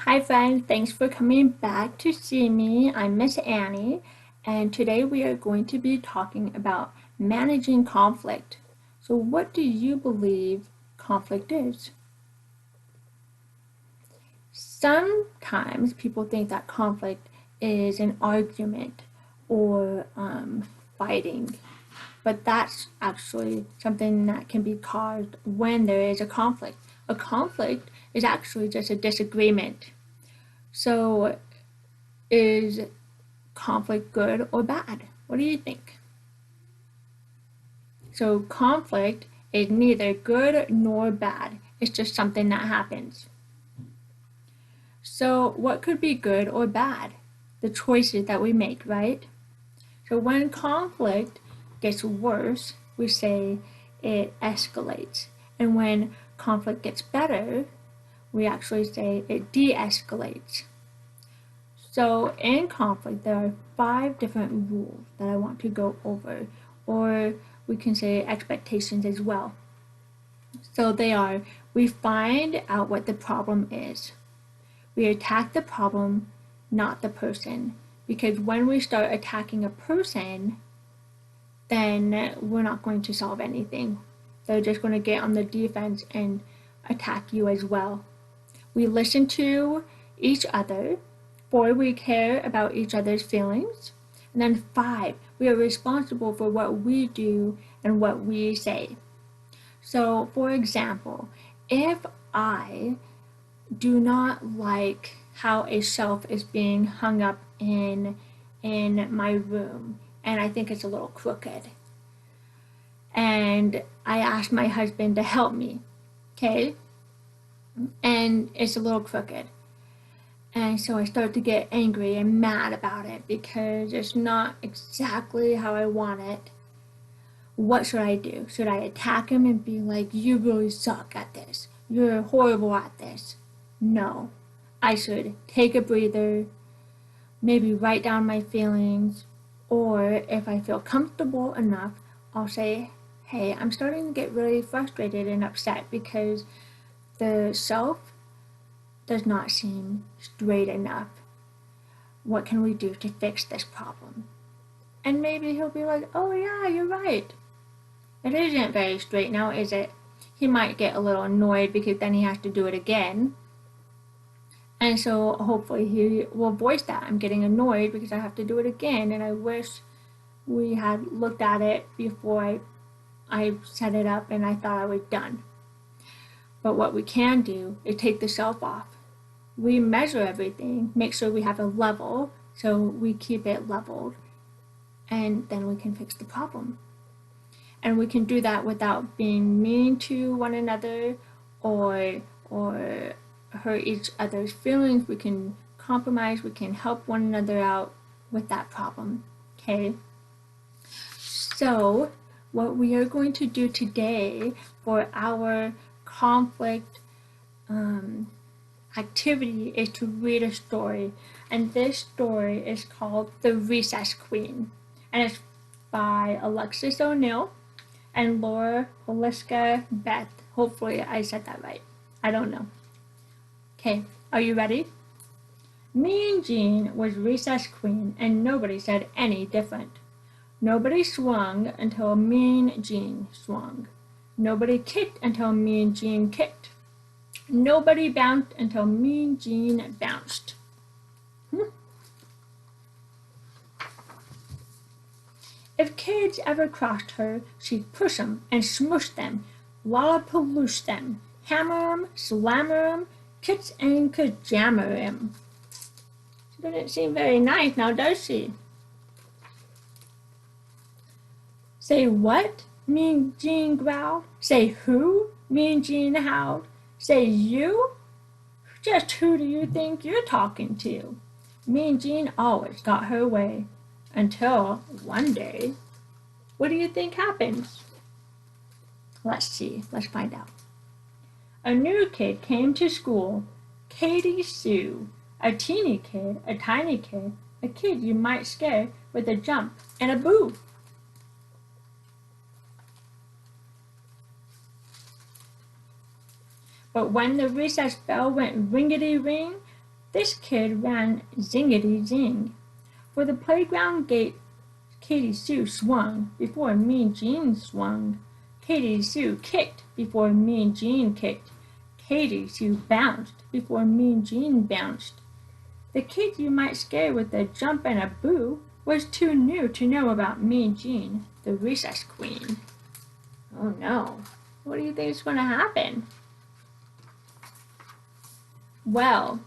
Hi friends, thanks for coming back to see me. I'm Miss Annie, and today we are going to be talking about managing conflict. So what do you believe conflict is? Sometimes people think that conflict is an argument or fighting, but that's actually something that can be caused when there is a conflict. A conflict is actually just a disagreement. So is conflict good or bad? What do you think? So conflict is neither good nor bad. It's just something that happens. So what could be good or bad? The choices that we make, right? So when conflict gets worse, we say it escalates. And when conflict gets better, we actually say it de-escalates. So in conflict, there are 5 different rules that I want to go over, or we can say expectations as well. So they are, we find out what the problem is. We attack the problem, not the person. Because when we start attacking a person, then we're not going to solve anything. They're just going to get on the defense and attack you as well. We listen to each other. 4, we care about each other's feelings. And then 5, we are responsible for what we do and what we say. So, for example, if I do not like how a shelf is being hung up in my room, and I think it's a little crooked, and I ask my husband to help me, okay? And it's a little crooked. And so I start to get angry and mad about it because it's not exactly how I want it. What should I do? Should I attack him and be like, you really suck at this? You're horrible at this? No. I should take a breather, maybe write down my feelings, or if I feel comfortable enough, I'll say, hey, I'm starting to get really frustrated and upset because the shelf does not seem straight enough. What can we do to fix this problem? And maybe he'll be like, oh yeah, you're right. It isn't very straight now, is it? He might get a little annoyed because then he has to do it again. And so hopefully he will voice that. I'm getting annoyed because I have to do it again, and I wish we had looked at it before I set it up and I thought I was done. But what we can do is take the shelf off. We measure everything, make sure we have a level, so we keep it leveled, and then we can fix the problem. And we can do that without being mean to one another or hurt each other's feelings. We can compromise, we can help one another out with that problem. Okay? So what we are going to do today for our conflict activity is to read a story, and this story is called The Recess Queen, and it's by Alexis O'Neill and Laura Holiska Beth. Hopefully I said that right. I don't know. Okay, are you ready? Mean Jean was recess queen, and nobody said any different. Nobody swung until Mean Jean swung. Nobody kicked until Mean Jean kicked. Nobody bounced until Mean Jean bounced. If kids ever crossed her, she'd push 'em and smush them, lollapaloosh them, hammer 'em, slammer 'em, kits and kajammer 'em. She doesn't seem very nice now, does she? Say what? Mean Jean growled. Say who? Mean Jean howled. Say you? Just who do you think you're talking to? Mean Jean always got her way. Until one day, what do you think happens? Let's see. Let's find out. A new kid came to school, Katie Sue. A teeny kid, a tiny kid, a kid you might scare with a jump and a boo. But when the recess bell went ringety-ring, This kid ran zingity-zing. For the playground gate, Katie Sue swung before Mean Jean swung. Katie Sue kicked before Mean Jean kicked. Katie Sue bounced before Mean Jean bounced. The kid you might scare with a jump and a boo was too new to know about Mean Jean, the recess queen. Oh no, what do you think is going to happen? Well,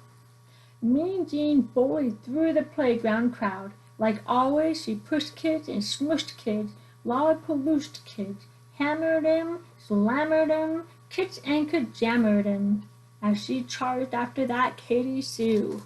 Mean Jean bullied through the playground crowd. Like always, she pushed kids and smushed kids, lollipaloosed kids, hammered 'em, slammered 'em, kicked and kajammered 'em, as she charged after that Katie Sue.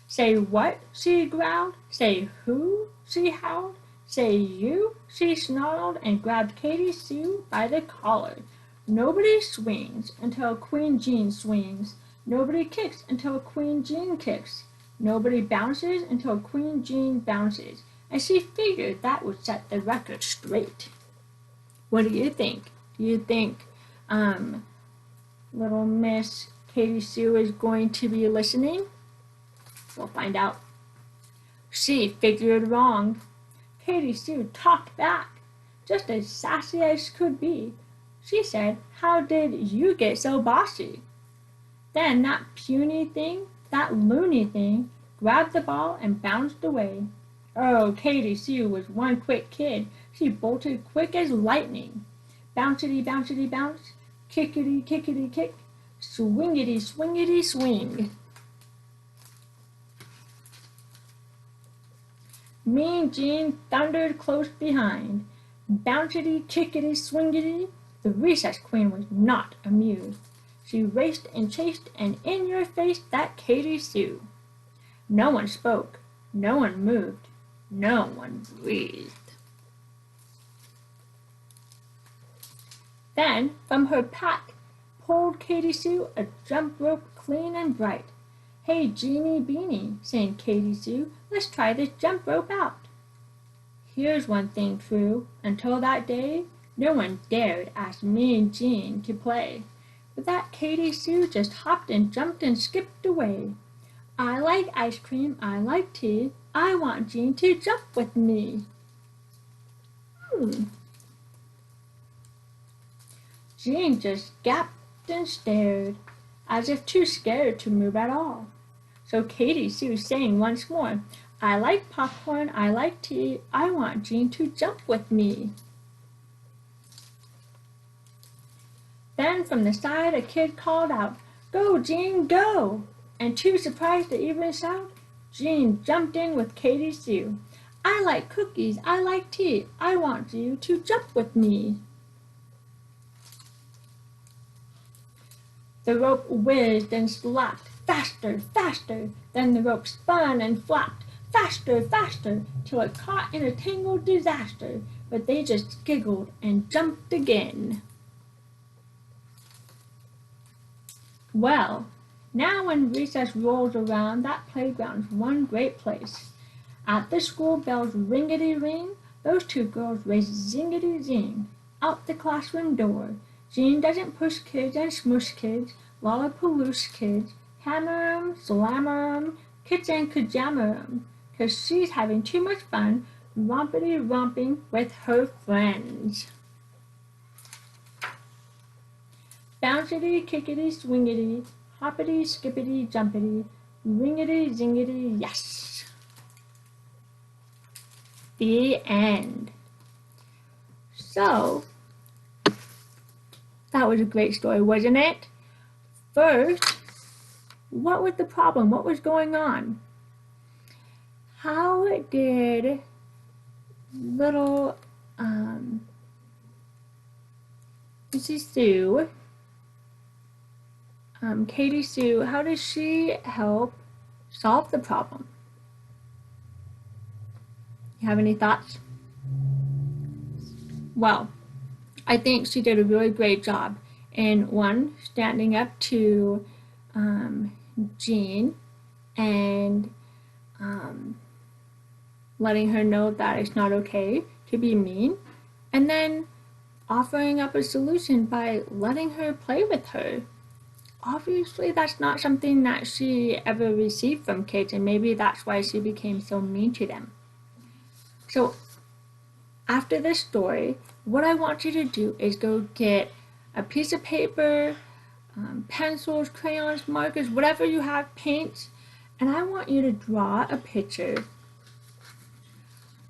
Say what? She growled. Say who? She howled. Say you? She snarled and grabbed Katie Sue by the collar. Nobody swings until Queen Jean swings. Nobody kicks until Queen Jean kicks. Nobody bounces until Queen Jean bounces. And she figured that would set the record straight. What do you think? Do you think little Miss Katie Sue is going to be listening? We'll find out. She figured wrong. Katie Sue talked back, just as sassy as could be. She said, "How did you get so bossy?" Then that puny thing, that loony thing, grabbed the ball and bounced away. Oh, Katie Sue was one quick kid. She bolted quick as lightning. Bouncity, bouncity, bounce, kickity, kickity, kick, swingity, swingity, swing. Mean Jean thundered close behind. Bouncity, kickity, swingity. The recess queen was not amused. She raced and chased and in your face that Katie Sue. No one spoke. No one moved. No one breathed. Then from her pack pulled Katie Sue a jump rope clean and bright. "Hey, Jeanie Beanie," sang Katie Sue, "let's try this jump rope out." Here's one thing true. Until that day, no one dared ask Mean Jean to play. But that Katie Sue just hopped and jumped and skipped away. "I like ice cream, I like tea, I want Jean to jump with me." Jean just gaped and stared, as if too scared to move at all. So Katie Sue sang once more, "I like popcorn, I like tea, I want Jean to jump with me." Then from the side a kid called out, "Go, Jean, go!" And too surprised to even shout, Jean jumped in with Katie Sue. "I like cookies, I like tea, I want you to jump with me." The rope whizzed and slapped, faster, faster. Then the rope spun and flapped, faster, faster, till it caught in a tangled disaster. But they just giggled and jumped again. Well, now when recess rolls around, that playground's one great place. At the school bell's ringety-ring, those two girls race zingety-zing out the classroom door. Jean doesn't push kids and smush kids, lollipaloose kids, hammer 'em, slammer 'em, kids and kajammer 'em, 'cause she's having too much fun rompity-romping with her friends. Bouncity, kickity, swingity, hoppity, skippity, jumpity, ringity, zingity, yes. The end. So, that was a great story, wasn't it? First, what was the problem? What was going on? How did little Mrs. Sue, Katie Sue, how does she help solve the problem? You have any thoughts? Well, I think she did a really great job in one, standing up to Jean and letting her know that it's not okay to be mean, and then offering up a solution by letting her play with her. Obviously, that's not something that she ever received from kids, and maybe that's why she became so mean to them. So, after this story, what I want you to do is go get a piece of paper, pencils, crayons, markers, whatever you have, paints, and I want you to draw a picture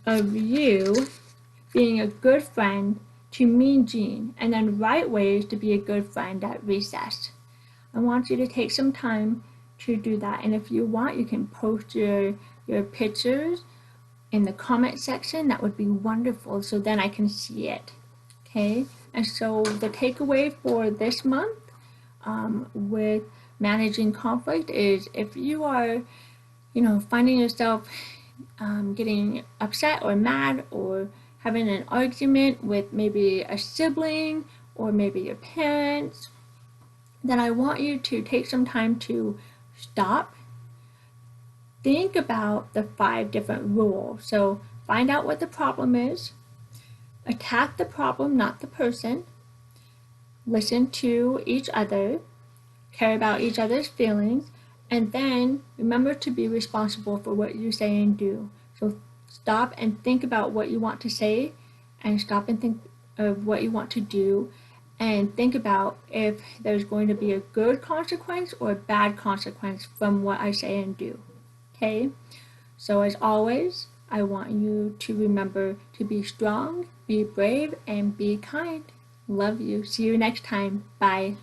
of you being a good friend to Mean Gene, and then write ways to be a good friend at recess. I want you to take some time to do that, and if you want, you can post your pictures in the comment section. That would be wonderful, so then I can see it. Okay, and so the takeaway for this month with managing conflict is, if you are, finding yourself getting upset or mad or having an argument with maybe a sibling or maybe your parents, then I want you to take some time to stop, think about the 5 different rules. So find out what the problem is, attack the problem, not the person, listen to each other, care about each other's feelings, and then remember to be responsible for what you say and do. So stop and think about what you want to say, and stop and think of what you want to do, and think about if there's going to be a good consequence or a bad consequence from what I say and do. Okay? So as always, I want you to remember to be strong, be brave, and be kind. Love you. See you next time. Bye.